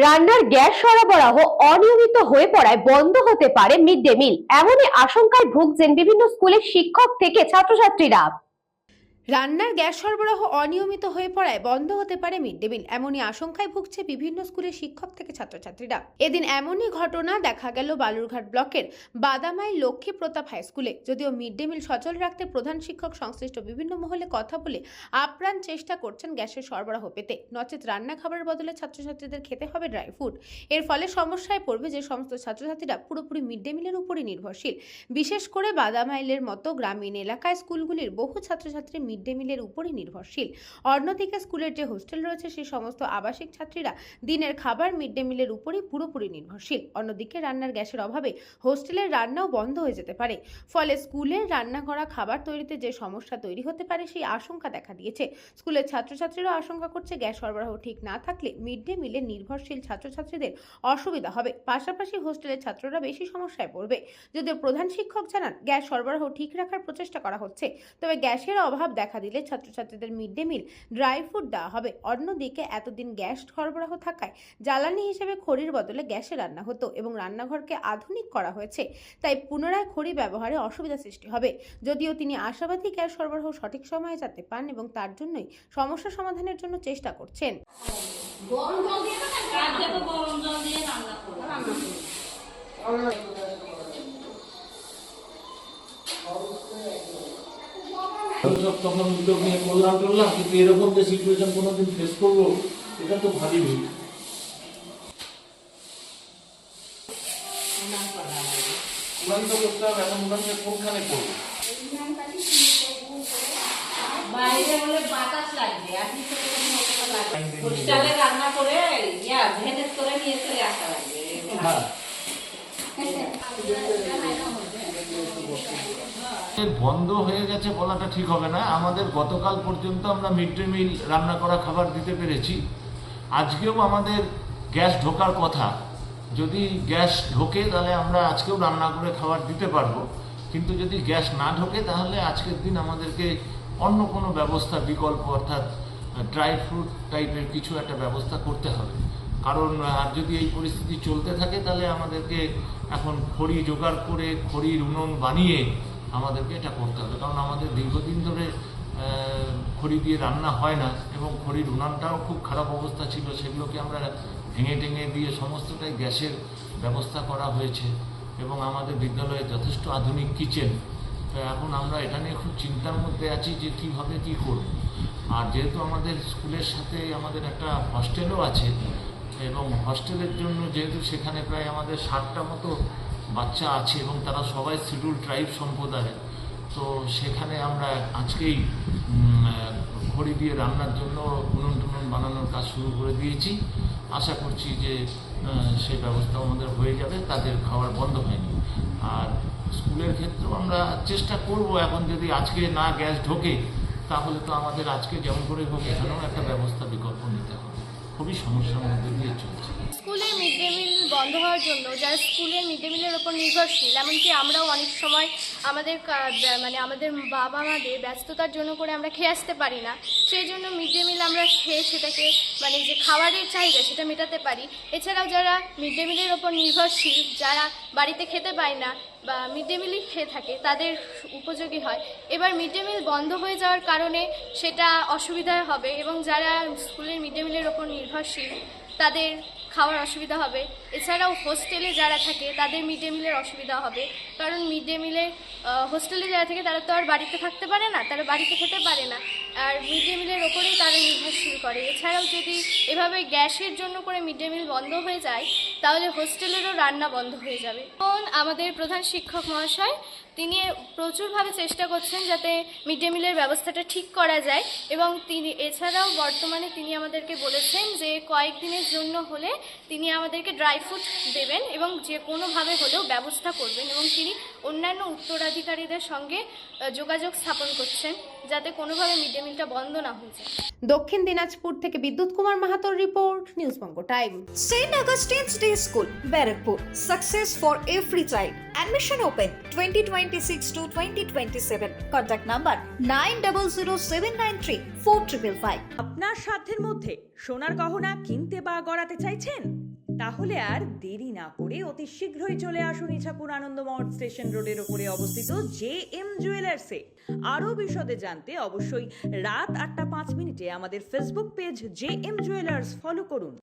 রান্নার গ্যাস সরবরাহ অনিয়মিত হয়ে পড়ায় বন্ধ হতে পারে মিড ডে মিল, এমনই আশঙ্কায় ভুগছেন বিভিন্ন স্কুলের শিক্ষক থেকে ছাত্রছাত্রীরা। রান্নার গ্যাস সরবরাহ অনিয়মিত হয়ে পড়ায় বন্ধ হতে পারে মিড ডে মিল, এমনই আশঙ্কায় ভুগছে বিভিন্ন স্কুলের শিক্ষক থেকে ছাত্রছাত্রীরা। এদিন এমনই ঘটনা দেখা গেল বালুরঘাট ব্লকের বাদামাই লক্ষ্মী প্রতাপ হাই স্কুলে। যদিও মিড ডে মিল সচল রাখতে প্রধান শিক্ষক সংশ্লিষ্ট বিভিন্ন মহলে কথা বলে আপ্রাণ চেষ্টা করছেন গ্যাসের সরবরাহ পেতে, নচেত রান্না খাবারের বদলে ছাত্রছাত্রীদের খেতে হবে ড্রাই ফ্রুট। এর ফলে সমস্যায় পড়বে যে সমস্ত ছাত্রছাত্রীরা পুরোপুরি মিড ডে মিলের উপরই নির্ভরশীল। বিশেষ করে বাদামাইলের মতো গ্রামীণ এলাকায় স্কুলগুলির বহু ছাত্রছাত্রী মিড ডে মিলের উপরই নির্ভরশীল। অন্যদিকে স্কুলের যে হোস্টেল রয়েছে সেই সমস্ত আবাসিক ছাত্রীরা দিনের খাবার মিড ডে মিলের উপরই পুরোপুরি নির্ভরশীল। অন্যদিকে রান্নার গ্যাসের অভাবে হোস্টেলের রান্নাও বন্ধ হয়ে যেতে পারে, ফলে স্কুলের রান্না করা খাবার তৈরিতে যে সমস্যা তৈরি হতে পারে সেই আশঙ্কা দেখা দিয়েছে। স্কুলের ছাত্রছাত্রীরা আশঙ্কা করছে গ্যাস সরবরাহ ঠিক না থাকলে মিড ডে মিলে নির্ভরশীল ছাত্রছাত্রীদের অসুবিধা হবে, পাশাপাশি হোস্টেলের ছাত্ররা বেশি সমস্যায় পড়বে। যদিও প্রধান শিক্ষক জানান গ্যাস সরবরাহ ঠিক রাখার প্রচেষ্টা করা হচ্ছে, তবে গ্যাসের অভাব দেখা দিলে ছাত্রছাত্রীদের mid day meal dry fruit দেওয়া হবে। অন্যদিকে এতদিন গ্যাস সরবরাহ থাকায় জ্বালানি হিসেবে খড়ির বদলে গ্যাসে রান্না হতো এবং রান্নাঘরকে আধুনিক করা হয়েছে, তাই পুনরায় খড়ি ব্যবহারে অসুবিধা সৃষ্টি হবে। যদিও তিনি আশাবাদী গ্যাস সরবরাহ সঠিক সময়ে যাতে পান এবং তার জন্যই সমস্যা সমাধানের জন্য চেষ্টা করছেন। তখন উদ্যোগ নিয়ে করলাম কিন্তু এরকম যে সিচুয়েশন কোনোদিন ফেস করবো এটা তো ভাবিনি। উড়ান্ত করতে হবে, এখন উড়ানটা কোনখানে করবো? বাইরে হলে বাতাস লাগবে, আপনি তো হোস্টেলে রান্না করে ভেনেস করে নিয়ে চলে আসা লাগবে। হ্যাঁ, বন্ধ হয়ে গেছে বলাটা ঠিক হবে না। আমাদের গতকাল পর্যন্ত আমরা মিড ডে মিল রান্না করা খাবার দিতে পেরেছি। আজকেও আমাদের গ্যাস ঢোকার কথা, যদি গ্যাস ঢোকে তাহলে আমরা আজকেও রান্না করে খাবার দিতে পারবো, কিন্তু যদি গ্যাস না ঢোকে তাহলে আজকের দিন আমাদেরকে অন্য কোনো ব্যবস্থা, বিকল্প অর্থাৎ ড্রাই ফ্রুট টাইপের কিছু একটা ব্যবস্থা করতে হবে। কারণ আর যদি এই পরিস্থিতি চলতে থাকে তাহলে আমাদেরকে এখন খড়ি জোগাড় করে খড়ির উনুন বানিয়ে আমাদেরকে এটা করতে হবে, কারণ আমাদের দীর্ঘদিন ধরে খড়ি দিয়ে রান্না হয় না এবং খড়ির উনানটাও খুব খারাপ অবস্থা ছিল, সেগুলোকে আমরা ভেঙে টেঙে দিয়ে সমস্তটাই গ্যাসের ব্যবস্থা করা হয়েছে এবং আমাদের বিদ্যালয়ে যথেষ্ট আধুনিক কিচেন। তো এখন আমরা এটা নিয়ে খুব চিন্তার মধ্যে আছি যে কীভাবে কী করব। আর যেহেতু আমাদের স্কুলের সাথে আমাদের একটা হস্টেলও আছে এবং হস্টেলের জন্য যেহেতু সেখানে প্রায় আমাদের 60টা মতো বাচ্চা আছে এবং তারা সবাই শিডিউল ট্রাইব সম্প্রদায়ের, তো সেখানে আমরা আজকেই খড়ি দিয়ে রান্নার জন্য উনুন টুনুন বানানোর কাজ শুরু করে দিয়েছি। আশা করছি যে সেই ব্যবস্থাও আমাদের হয়ে যাবে, তাদের খাবার বন্ধ হয়নি। আর স্কুলের ক্ষেত্রেও আমরা চেষ্টা করব, এখন যদি আজকে না গ্যাস ঢোকে তাহলে তো আমাদের আজকে যেমন করে হোক এখানেও একটা ব্যবস্থা বিকল্প নিতে হবে। খুবই সমস্যার মধ্যে দিয়ে চলছে। স্কুলে মিড ডে মিল বন্ধ হওয়ার জন্য যারা স্কুলের মিড ডে মিলের ওপর নির্ভরশীল, এমনকি আমরাও অনেক সময় আমাদের আমাদের বাবা মাদের ব্যস্ততার জন্য করে আমরা খেয়ে আসতে পারি না, সেই জন্য মিড ডে মিল আমরা খেয়ে সেটাকে যে খাবারের চাহিদা সেটা মেটাতে পারি। এছাড়াও যারা মিড ডে মিলের ওপর নির্ভরশীল, যারা বাড়িতে খেতে পায় না বা মিড ডে মিলই খেয়ে থাকে, তাদের উপযোগী হয়। এবার মিড ডে মিল বন্ধ হয়ে যাওয়ার কারণে সেটা অসুবিধা হবে এবং যারা স্কুলের মিড ডে মিলের ওপর নির্ভরশীল তাদের খাওয়ার অসুবিধা হবে। এছাড়াও হোস্টেলে যারা থাকে তাদের মিড ডে মিলের অসুবিধা হবে, কারণ মিড ডে মিলে হোস্টেলে যারা থাকে তারা তো আর বাড়িতে থাকতে পারে না, তারা বাড়িতে খেতে পারে না, আর মিড ডে মিলের ওপরেই তারা নির্ভরশীল করে। এছাড়াও যদি এভাবে গ্যাসের জন্য করে মিড ডে মিল বন্ধ হয়ে যায় তাহলে হোস্টেলেরও রান্না বন্ধ হয়ে যাবে। এখন আমাদের প্রধান শিক্ষক মহাশয় তিনি প্রচুরভাবে চেষ্টা করছেন যাতে মিড ডে মিলের ব্যবস্থাটা ঠিক করা যায় এবং তিনি এছাড়াও বর্তমানে তিনি আমাদেরকে বলেছেন যে কয়েকদিনের জন্য হলে তিনি আমাদেরকে ড্রাই ফ্রুট দেবেন এবং যে কোনোভাবে হলেও ব্যবস্থা করবেন এবং তিনি অন্যান্য উত্তরাধিকারীদের সঙ্গে যোগাযোগ স্থাপন করছেন যাতে কোনোভাবে মিড ডে মিলটা বন্ধ না হয়ে যায়। দক্ষিণ দিনাজপুর থেকে বিদ্যুৎ কুমার মাহাতোর report, news Banga time. Saint Augustine's Play School, Barrackpur. Success for every child. Admission open 2026 to 2027. Contact number 9007934555. আপনার সাধ্যের মধ্যে সোনার গহনা কিনতে বা গড়াতে চাইছেন? তাহলে আর দেরি না করে অতি শীঘ্রই চলে আসুন ইছাপুর আনন্দমহল স্টেশন রোডের উপরে অবস্থিত JM জুয়েলার্সে। আরও বিশদে জানতে অবশ্যই রাত 8টা 5 মিনিটে আমাদের Facebook page JM jewellers follow করুন।